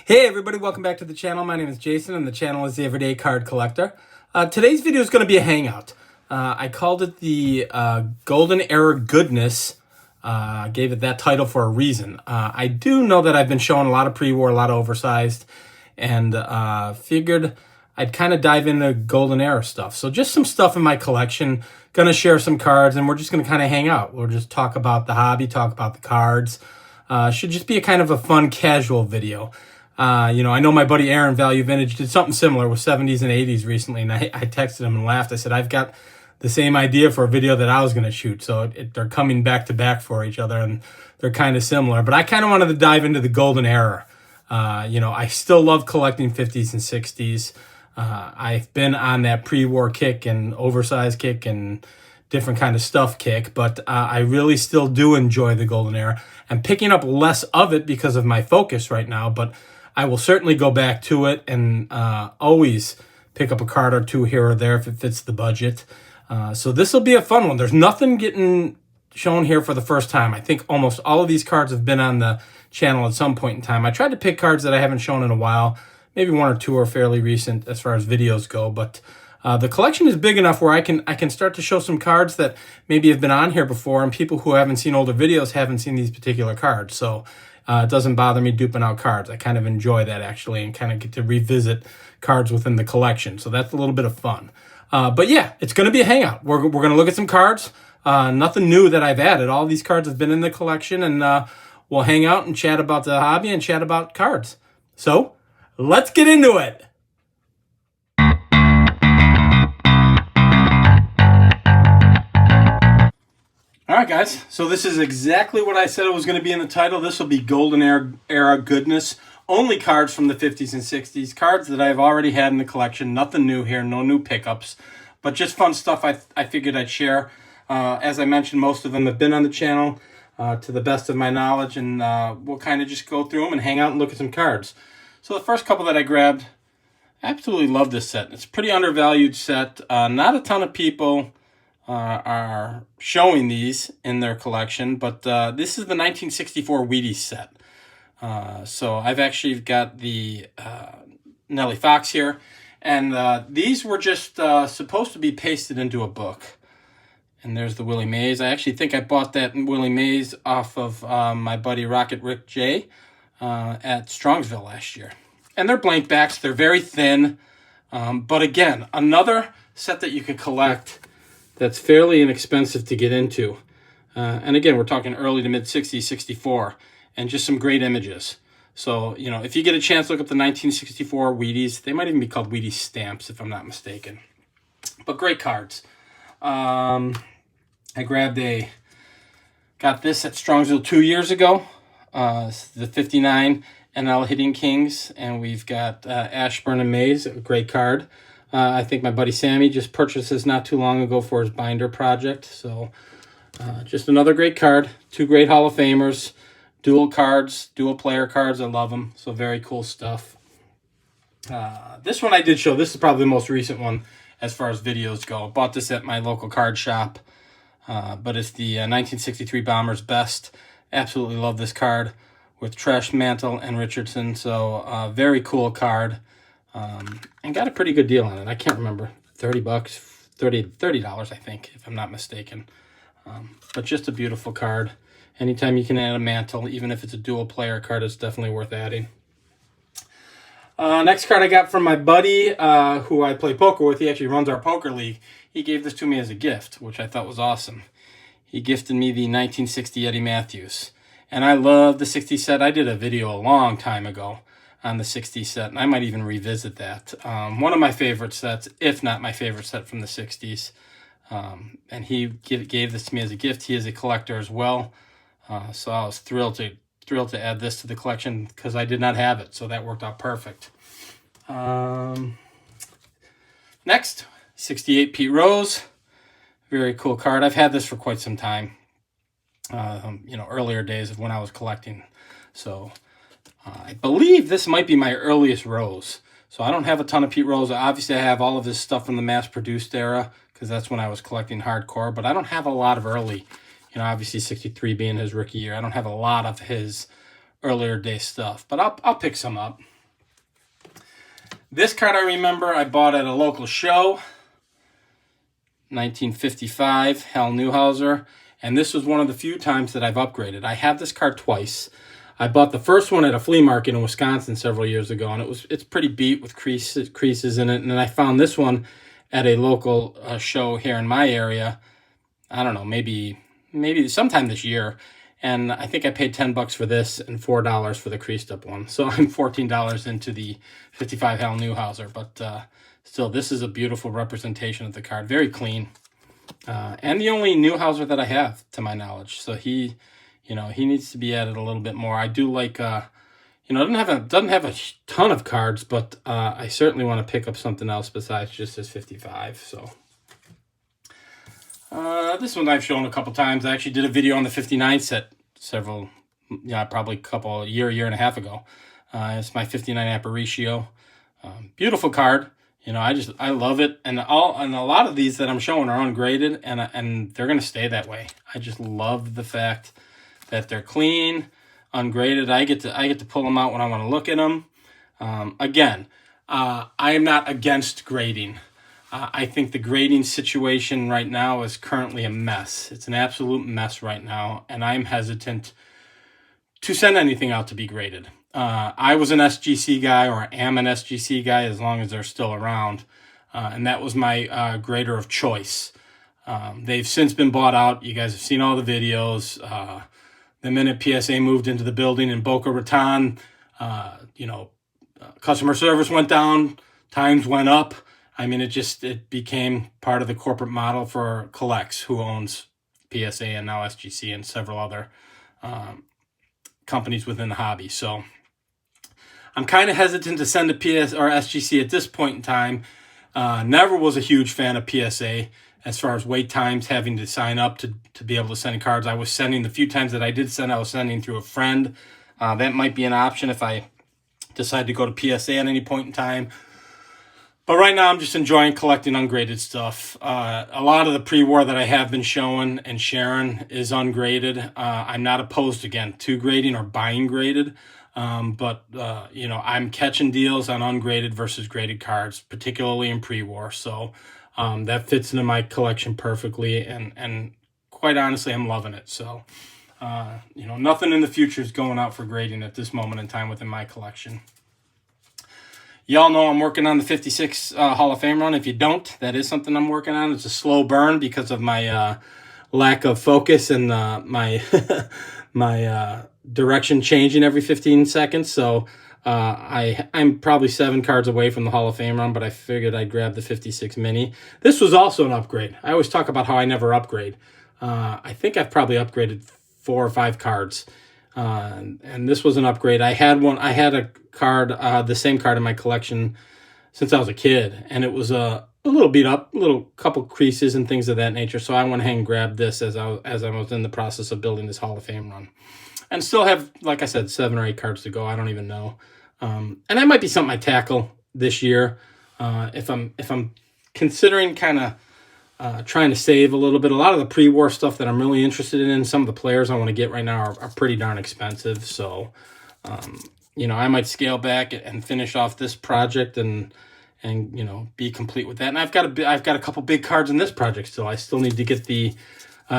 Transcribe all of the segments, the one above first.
Hey everybody, welcome back to the channel. My name is Jason and the channel is the Everyday Card Collector. Today's video is going to be a hangout. I called it the Golden Era Goodness. I gave it that title for a reason. I do know that I've been showing a lot of pre-war, a lot of oversized, and figured I'd kind of dive into Golden Era stuff. So just some stuff in my collection. Going to share some cards and we're just going to kind of hang out. We'll just talk about the hobby, talk about the cards. Should just be a kind of a fun, casual video. I know my buddy Aaron, Value Vintage, did something similar with 70s and 80s recently, and I texted him and laughed. I said, I've got the same idea for a video that I was going to shoot, so they're coming back to back for each other, and they're kind of similar. But I kind of wanted to dive into the Golden Era. I still love collecting 50s and 60s. I've been on that pre-war kick and oversized kick and different kind of stuff kick, but I really still do enjoy the Golden Era. I'm picking up less of it because of my focus right now, but I will certainly go back to it and always pick up a card or two here or there if it fits the budget. So this will be a fun one. There's nothing getting shown here for the first time. I think almost all of these cards have been on the channel at some point in time. I tried to pick cards that I haven't shown in a while. Maybe one or two are fairly recent as far as videos go, but the collection is big enough where I can start to show some cards that maybe have been on here before, and people who haven't seen older videos haven't seen these particular cards. So it doesn't bother me duping out cards. I kind of enjoy that, actually, and kind of get to revisit cards within the collection. So that's a little bit of fun. But yeah, it's going to be a hangout. We're going to look at some cards. Nothing new that I've added. All these cards have been in the collection, and we'll hang out and chat about the hobby and chat about cards. So let's get into it. All right, guys, so this is exactly what I said it was going to be in the title. This will be Golden Era Goodness. Only cards from the 50s and 60s. Cards that I've already had in the collection. Nothing new here, no new pickups. But just fun stuff I figured I'd share. As I mentioned, most of them have been on the channel to the best of my knowledge. And we'll kind of just go through them and hang out and look at some cards. So the first couple that I grabbed, I absolutely love this set. It's a pretty undervalued set. Not a ton of people are showing these in their collection, but this is the 1964 Wheaties set. So I've actually got the Nellie Fox here, and these were just supposed to be pasted into a book. And there's the Willie Mays. I actually think I bought that Willie Mays off of my buddy Rocket Rick J at Strongsville last year. And they're blank backs. They're very thin. But again, another set that you can collect that's fairly inexpensive to get into. And again, we're talking early to mid-60s, 64, and just some great images. So, if you get a chance, look up the 1964 Wheaties. They might even be called Wheaties stamps, if I'm not mistaken. But great cards. I got this at Strongsville 2 years ago, the 59 NL Hitting Kings, and we've got Ashburn and Mays, a great card. I think my buddy Sammy just purchased this not too long ago for his binder project. So just another great card. Two great Hall of Famers. Dual cards, dual player cards. I love them. So very cool stuff. This one I did show. This is probably the most recent one as far as videos go. I bought this at my local card shop. But it's the 1963 Bombers Best. Absolutely love this card with Tresh, Mantle, and Richardson. So very cool card. And got a pretty good deal on it. I can't remember, $30, $30, I think, if I'm not mistaken. But just a beautiful card. Anytime you can add a Mantle, even if it's a dual player card, it's definitely worth adding. Next card I got from my buddy who I play poker with. He actually runs our poker league. He gave this to me as a gift, which I thought was awesome. He gifted me the 1960 Eddie Matthews. And I love the 60 set. I did a video a long time ago on the 60s set, and I might even revisit that. One of my favorite sets, if not my favorite set from the 60s. And he gave this to me as a gift. He is a collector as well. So I was thrilled to add this to the collection because I did not have it, so that worked out perfect. Next, 68 Pete Rose. Very cool card. I've had this for quite some time. Earlier days of when I was collecting. So I believe this might be my earliest Rose. So I don't have a ton of Pete Rose. Obviously, I have all of this stuff from the mass-produced era because that's when I was collecting hardcore. But I don't have a lot of early. Obviously 63 being his rookie year. I don't have a lot of his earlier day stuff. But I'll pick some up. This card I remember I bought at a local show, 1955, Hal Newhouser. And this was one of the few times that I've upgraded. I have this card twice. I bought the first one at a flea market in Wisconsin several years ago, and it's pretty beat with creases in it. And then I found this one at a local show here in my area. I don't know, maybe sometime this year. And I think I paid $10 for this and $4 for the creased up one. So I'm $14 into the 55 Hal Newhouser. But still, this is a beautiful representation of the card. Very clean. And the only Newhouser that I have, to my knowledge. So he needs to be added a little bit more. I do like, doesn't have a ton of cards, but I certainly want to pick up something else besides just his 55. So this one I've shown a couple times. I actually did a video on the 59 set probably a year and a half ago. It's my 59 Aparicio. Beautiful card. I love it, and a lot of these that I'm showing are ungraded, and they're gonna stay that way. I just love the fact that they're clean, ungraded. I get to pull them out when I want to look at them. Again, I am not against grading. I think the grading situation right now is currently a mess. It's an absolute mess right now, and I'm hesitant to send anything out to be graded. I was an SGC guy, or am an SGC guy, as long as they're still around, and that was my grader of choice. They've since been bought out. You guys have seen all the videos. The minute PSA moved into the building in Boca Raton, customer service went down, times went up. I mean, it became part of the corporate model for Collects, who owns PSA and now SGC and several other companies within the hobby. So I'm kind of hesitant to send a PS or SGC at this point in time. Never was a huge fan of PSA as far as wait times, having to sign up to be able to send cards. I was sending, the few times that I did send, I was sending through a friend. That might be an option if I decide to go to PSA at any point in time. But right now, I'm just enjoying collecting ungraded stuff. A lot of the pre-war that I have been showing and sharing is ungraded. I'm not opposed, again, to grading or buying graded. But I'm catching deals on ungraded versus graded cards, particularly in pre-war. So that fits into my collection perfectly. And quite honestly, I'm loving it. So, nothing in the future is going out for grading at this moment in time within my collection. Y'all know I'm working on the 56 Hall of Fame run. If you don't, that is something I'm working on. It's a slow burn because of my lack of focus and my my direction changing every 15 seconds. So I'm probably 7 cards away from the Hall of Fame run, but I figured I'd grab the 56 mini. This was also an upgrade. I always talk about how I never upgrade. I think I've probably upgraded 4 or 5 cards. And this was an upgrade. I had a card, the same card in my collection since I was a kid, and it was a little beat up, couple creases and things of that nature. So I went ahead and grabbed this as I was in the process of building this Hall of Fame run, and still have, like I said, 7 or 8 cards to go. I don't even know, and that might be something I tackle this year if I'm considering kind of trying to save a little bit. A lot of the pre-war stuff that I'm really interested in, some of the players I want to get right now are pretty darn expensive. So, I might scale back and finish off this project and be complete with that. And I've got a couple big cards in this project still. I still need to get the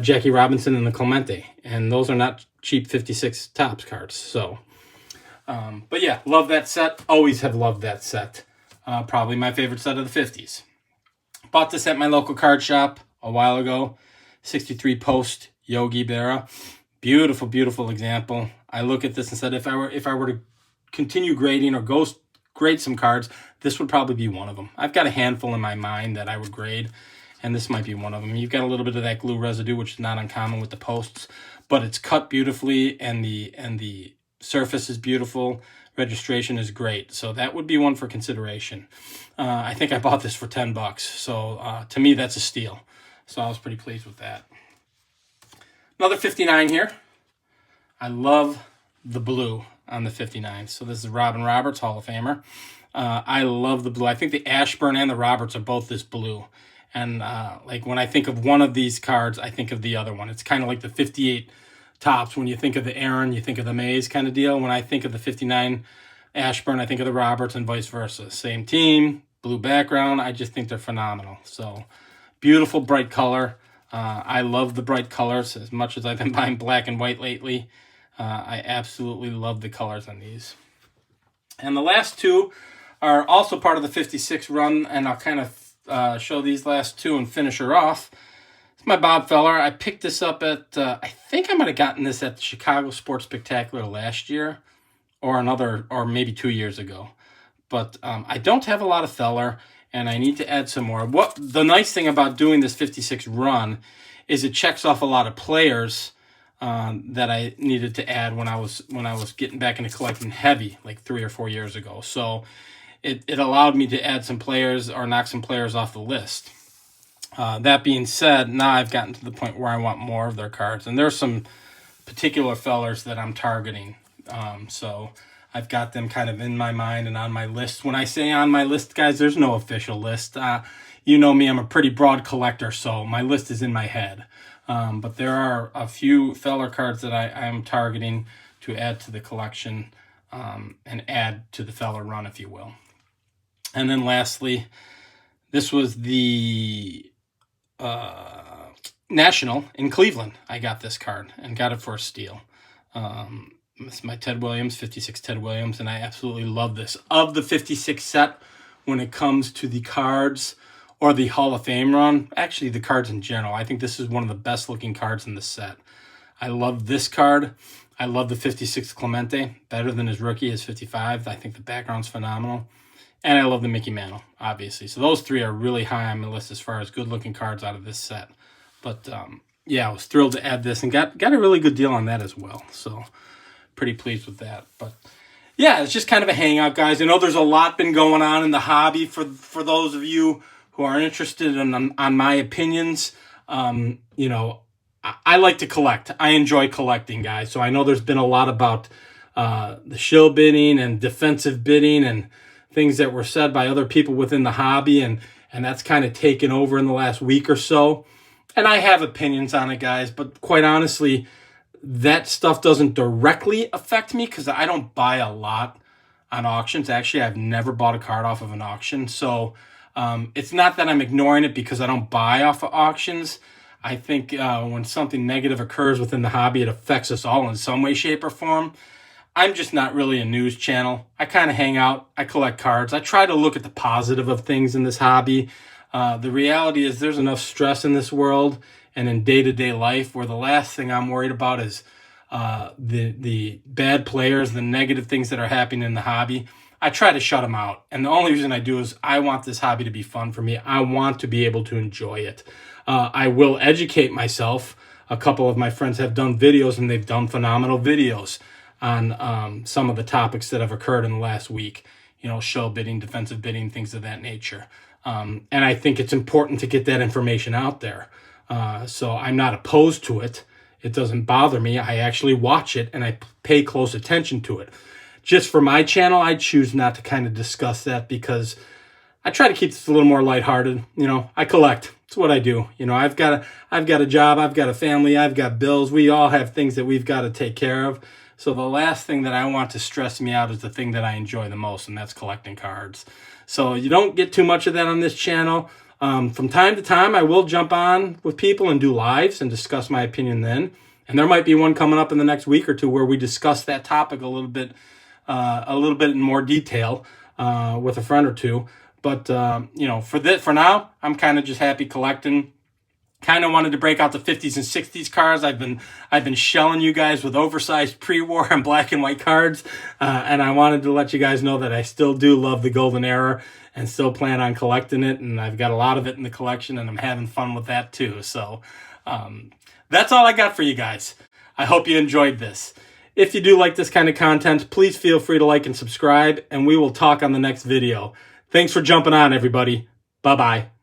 Jackie Robinson and the Clemente, and those are not cheap 56 Topps cards. So, but yeah, love that set. Always have loved that set. Probably my favorite set of the 50s. Bought this at my local card shop a while ago. 63 Post Yogi Berra. Beautiful, beautiful example. I look at this and said, if I were to continue grading or go grade some cards, this would probably be one of them. I've got a handful in my mind that I would grade, and this might be one of them. You've got a little bit of that glue residue, which is not uncommon with the posts, but it's cut beautifully, and the surface is beautiful. Registration is great, so that would be one for consideration. I think I bought this for $10, so to me that's a steal. So I was pretty pleased with that. Another 59 here. I love the blue on the 59. So this is Robin Roberts, Hall of Famer. I love the blue. I think the Ashburn and the Roberts are both this blue. And when I think of one of these cards, I think of the other one. It's kind of like the 58 Topps. When you think of the Aaron, you think of the Mays kind of deal. When I think of the 59 Ashburn, I think of the Roberts, and vice versa. Same team, blue background. I just think they're phenomenal. So beautiful, bright color. I love the bright colors as much as I've been buying black and white lately. I absolutely love the colors on these. And the last two are also part of the 56 run, and I'll kind of show these last two and finish her off. It's my Bob Feller. I picked this up at, I think I might have gotten this at the Chicago Sports Spectacular last year, or maybe 2 years ago. But I don't have a lot of Feller, and I need to add some more. What the nice thing about doing this 56 run is it checks off a lot of players that I needed to add when I was getting back into collecting heavy, like 3 or 4 years ago. So it allowed me to add some players or knock some players off the list. That being said, now I've gotten to the point where I want more of their cards, and there's some particular fellers that I'm targeting. So I've got them kind of in my mind and on my list. When I say on my list, guys, there's no official list. You know me, I'm a pretty broad collector, so my list is in my head. But there are a few Feller cards that I'm targeting to add to the collection and add to the Feller run, if you will. And then lastly, this was the National in Cleveland. I got this card and got it for a steal. It's my Ted Williams, 56 Ted Williams, and I absolutely love this. Of the 56 set, when it comes to the cards or the Hall of Fame run, actually the cards in general, I think this is one of the best looking cards in the set. I love this card. I love the 56 Clemente, better than his rookie, his 55. I think the background's phenomenal. And I love the Mickey Mantle, obviously. So those three are really high on my list as far as good looking cards out of this set. But yeah, I was thrilled to add this and got a really good deal on that as well. So pretty pleased with that. But yeah, it's just kind of a hangout, guys. I know there's a lot been going on in the hobby for those of you who are interested in on my opinions. You know, I like to collect. I enjoy collecting, guys. So I know there's been a lot about the shill bidding and defensive bidding and things that were said by other people within the hobby, and that's kind of taken over in the last week or so. And I have opinions on it, guys, but quite honestly, that stuff doesn't directly affect me because I don't buy a lot on auctions. Actually, I've never bought a card off of an auction. So it's not that I'm ignoring it because I don't buy off of auctions. I think when something negative occurs within the hobby, it affects us all in some way, shape, or form. I'm just not really a news channel. I kind of hang out. I collect cards. I try to look at the positive of things in this hobby. The reality is there's enough stress in this world and in day-to-day life where the last thing I'm worried about is the bad players, the negative things that are happening in the hobby. I try to shut them out. And the only reason I do is I want this hobby to be fun for me. I want to be able to enjoy it. I will educate myself. A couple of my friends have done videos, and they've done phenomenal videos on some of the topics that have occurred in the last week. You know, shill bidding, defensive bidding, things of that nature. And I think it's important to get that information out there. So I'm not opposed to it. It doesn't bother me. I actually watch it, and I pay close attention to it. Just for my channel, I choose not to kind of discuss that because I try to keep this a little more lighthearted. You know, I collect. It's what I do. You know, I've got a job, I've got a family, I've got bills. We all have things that we've got to take care of. So the last thing that I want to stress me out is the thing that I enjoy the most, and that's collecting cards. So you don't get too much of that on this channel. From time to time, I will jump on with people and do lives and discuss my opinion then. And there might be one coming up in the next week or two where we discuss that topic a little bit in more detail with a friend or two. But you know, for now, I'm kind of just happy collecting. Kind of wanted to break out the 50s and 60s cards. I've been shelling you guys with oversized pre-war and black and white cards, and I wanted to let you guys know that I still do love the Golden Era and still plan on collecting it. And I've got a lot of it in the collection, and I'm having fun with that too. So that's all I got for you guys. I hope you enjoyed this. If you do like this kind of content, please feel free to like and subscribe, and we will talk on the next video. Thanks for jumping on, everybody. Bye-bye.